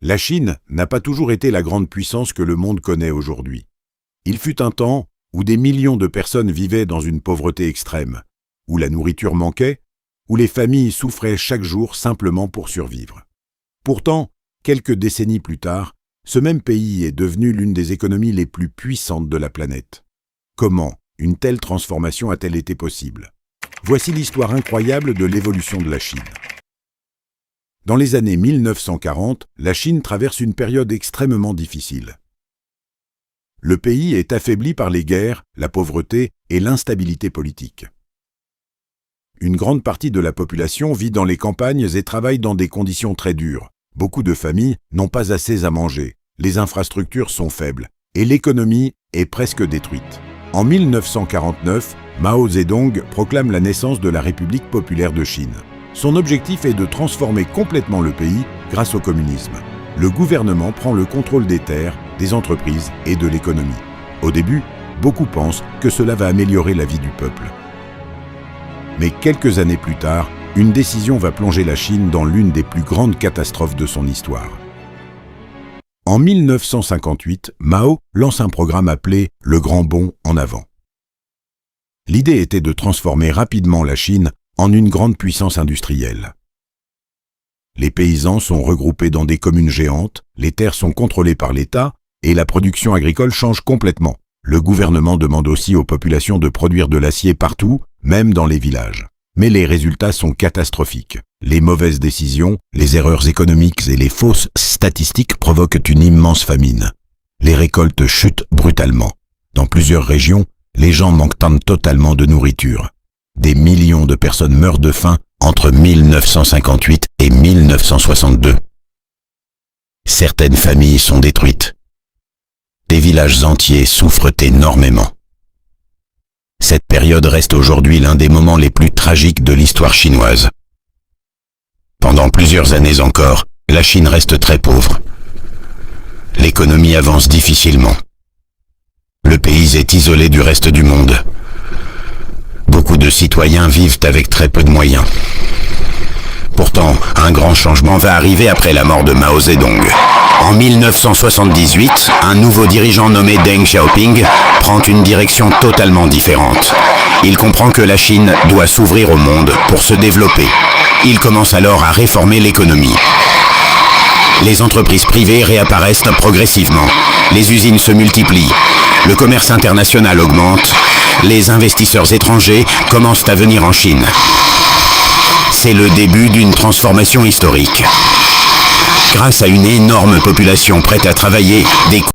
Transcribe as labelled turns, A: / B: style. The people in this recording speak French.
A: La Chine n'a pas toujours été la grande puissance que le monde connaît aujourd'hui. Il fut un temps où des millions de personnes vivaient dans une pauvreté extrême, où la nourriture manquait, où les familles souffraient chaque jour simplement pour survivre. Pourtant, quelques décennies plus tard, ce même pays est devenu l'une des économies les plus puissantes de la planète. Comment une telle transformation a-t-elle été possible? Voici l'histoire incroyable de l'évolution de la Chine. Dans les années 1940, la Chine traverse une période extrêmement difficile. Le pays est affaibli par les guerres, la pauvreté et l'instabilité politique. Une grande partie de la population vit dans les campagnes et travaille dans des conditions très dures. Beaucoup de familles n'ont pas assez à manger, les infrastructures sont faibles et l'économie est presque détruite. En 1949, Mao Zedong proclame la naissance de la République populaire de Chine. Son objectif est de transformer complètement le pays grâce au communisme. Le gouvernement prend le contrôle des terres, des entreprises et de l'économie. Au début, beaucoup pensent que cela va améliorer la vie du peuple. Mais quelques années plus tard, une décision va plonger la Chine dans l'une des plus grandes catastrophes de son histoire. En 1958, Mao lance un programme appelé « Le Grand Bond en avant ». L'idée était de transformer rapidement la Chine en une grande puissance industrielle. Les paysans sont regroupés dans des communes géantes, les terres sont contrôlées par l'État et la production agricole change complètement. Le gouvernement demande aussi aux populations de produire de l'acier partout, même dans les villages. Mais les résultats sont catastrophiques. Les mauvaises décisions, les erreurs économiques et les fausses statistiques provoquent une immense famine. Les récoltes chutent brutalement. Dans plusieurs régions, les gens manquent totalement de nourriture. Des millions de personnes meurent de faim entre 1958 et 1962. Certaines familles sont détruites. Des villages entiers souffrent énormément. Cette période reste aujourd'hui l'un des moments les plus tragiques de l'histoire chinoise. Pendant plusieurs années encore, la Chine reste très pauvre. L'économie avance difficilement. Le pays est isolé du reste du monde. Beaucoup de citoyens vivent avec très peu de moyens. Pourtant, un grand changement va arriver après la mort de Mao Zedong. En 1978, un nouveau dirigeant nommé Deng Xiaoping prend une direction totalement différente. Il comprend que la Chine doit s'ouvrir au monde pour se développer. Il commence alors à réformer l'économie. Les entreprises privées réapparaissent progressivement. Les usines se multiplient. Le commerce international augmente. Les investisseurs étrangers commencent à venir en Chine. C'est le début d'une transformation historique. Grâce à une énorme population prête à travailler, des